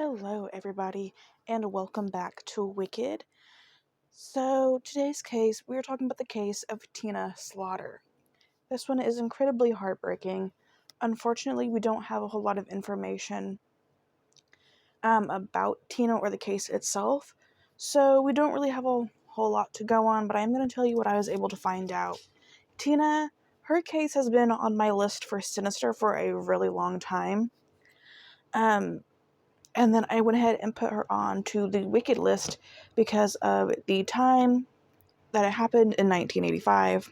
Hello, everybody, and welcome back to Wicked. So, today's case, we are talking about the case of Tina Slaughter. This one is incredibly heartbreaking. Unfortunately, we don't have a whole lot of information about Tina or the case itself, so we don't really have a whole lot to go on, but I'm going to tell you what I was able to find out. Tina, her case has been on my list for Sinister for a really long time. And then I went ahead and put her on to the Wicked list because of the time that it happened in 1985.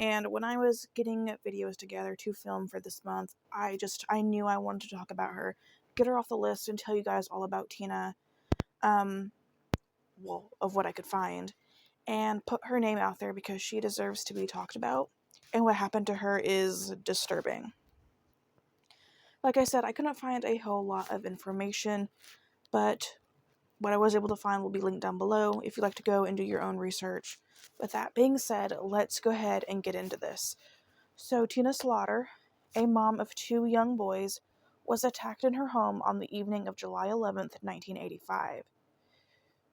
And when I was getting videos together to film for this month, I knew I wanted to talk about her, get her off the list, and tell you guys all about Tina, of what I could find, and put her name out there because she deserves to be talked about. And what happened to her is disturbing. Like I said, I couldn't find a whole lot of information, but what I was able to find will be linked down below if you'd like to go and do your own research. With that being said, let's go ahead and get into this. So, Tina Slaughter, a mom of two young boys, was attacked in her home on the evening of July 11th, 1985.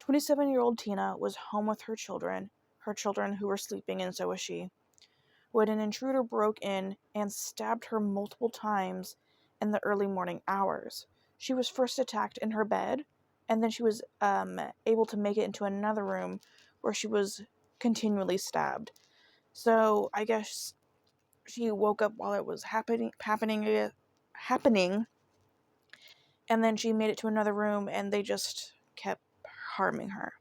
27-year-old Tina was home with her children who were sleeping, and so was she, when an intruder broke in and stabbed her multiple times in the early morning hours. She was first attacked in her bed, and then she was able to make it into another room where she was continually stabbed. So I guess she woke up while it was happening, and then she made it to another room, and they just kept harming her.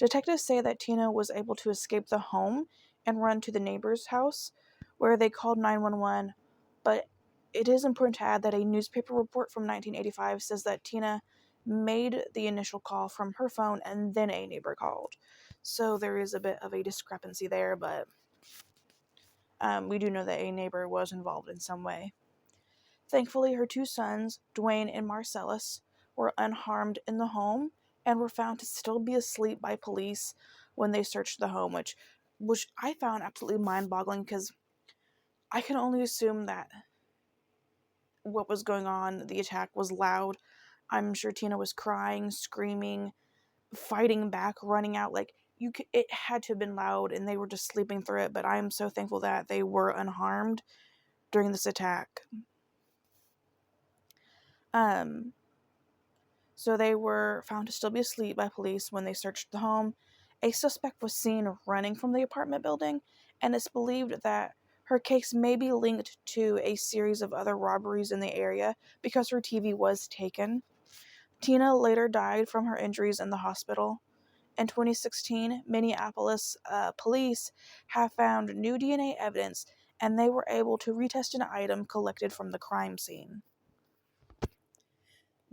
Detectives say that Tina was able to escape the home and run to the neighbor's house, where they called 911, but it is important to add that a newspaper report from 1985 says that Tina made the initial call from her phone and then a neighbor called. So there is a bit of a discrepancy there, but we do know that a neighbor was involved in some way. Thankfully, her two sons, Dwayne and Marcellus, were unharmed in the home and were found to still be asleep by police when they searched the home, which I found absolutely mind-boggling because I can only assume that what was going on, the attack was loud. I'm sure Tina was crying, screaming, fighting back, running out. It had to have been loud, and they were just sleeping through it. But I am so thankful that they were unharmed during this attack. So they were found to still be asleep by police when they searched the home. A suspect was seen running from the apartment building, and it's believed that her case may be linked to a series of other robberies in the area because her TV was taken. Tina later died from her injuries in the hospital. In 2016, Minneapolis police have found new DNA evidence, and they were able to retest an item collected from the crime scene.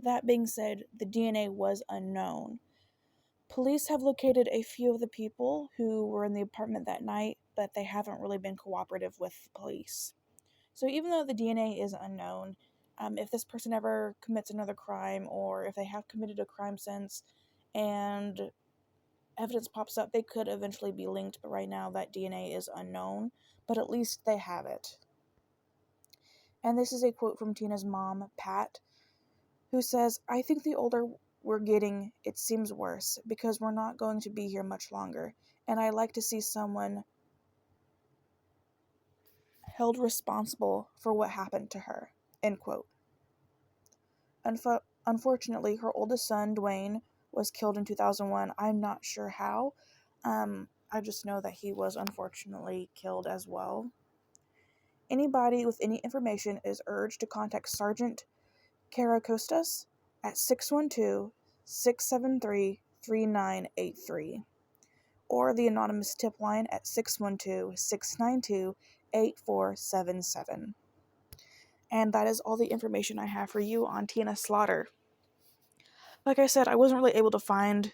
That being said, the DNA was unknown. Police have located a few of the people who were in the apartment that night, but they haven't really been cooperative with police. So even though the DNA is unknown, if this person ever commits another crime, or if they have committed a crime since, and evidence pops up, they could eventually be linked, but right now that DNA is unknown, but at least they have it. And this is a quote from Tina's mom, Pat, who says, "I think the older we're getting, it seems worse, because we're not going to be here much longer, and I like to see someone held responsible for what happened to her." End quote. Unfortunately, her oldest son, Dwayne, was killed in 2001. I'm not sure how. I just know that he was unfortunately killed as well. Anybody with any information is urged to contact Sergeant Caracostas at 612-673-3983 or the anonymous tip line at 612-692-8477. And that is all the information I have for you on Tina Slaughter. Like I said, I wasn't really able to find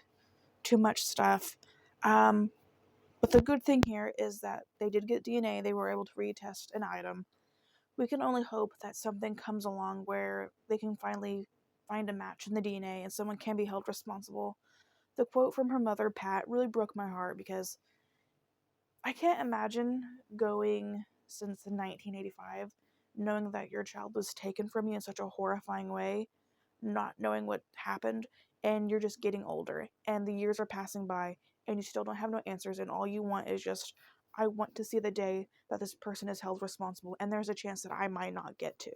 too much stuff. But the good thing here is that they did get DNA. They were able to retest an item. We can only hope that something comes along where they can finally find a match in the DNA and someone can be held responsible. The quote from her mother, Pat, really broke my heart because I can't imagine going since 1985 knowing that your child was taken from you in such a horrifying way, not knowing what happened, and you're just getting older, and the years are passing by, and you still don't have no answers, and all you want is just, I want to see the day that this person is held responsible, and there's a chance that I might not get to.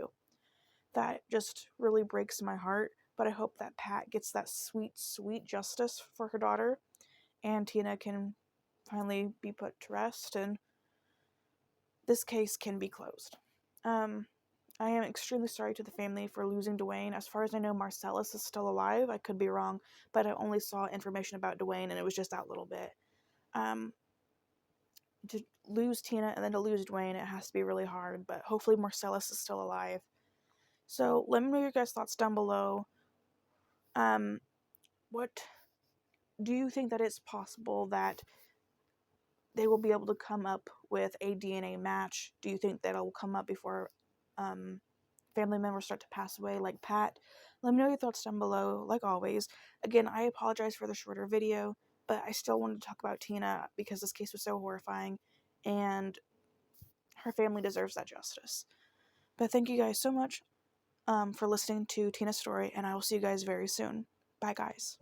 That just really breaks my heart, but I hope that Pat gets that sweet, sweet justice for her daughter, and Tina can finally be put to rest, and this case can be closed. I am extremely sorry to the family for losing Dwayne. As far as I know, Marcellus is still alive. I could be wrong, but I only saw information about Dwayne, and it was just that little bit. To lose Tina and then to lose Dwayne, it has to be really hard, but hopefully Marcellus is still alive. So let me know your guys' thoughts down below. What do you think that it's possible that they will be able to come up with a DNA match? Do you think that it will come up before family members start to pass away like Pat? Let me know your thoughts down below, like always. Again, I apologize for the shorter video, but I still wanted to talk about Tina because this case was so horrifying, and her family deserves that justice. But thank you guys so much for listening to Tina's story, and I will see you guys very soon. Bye, guys.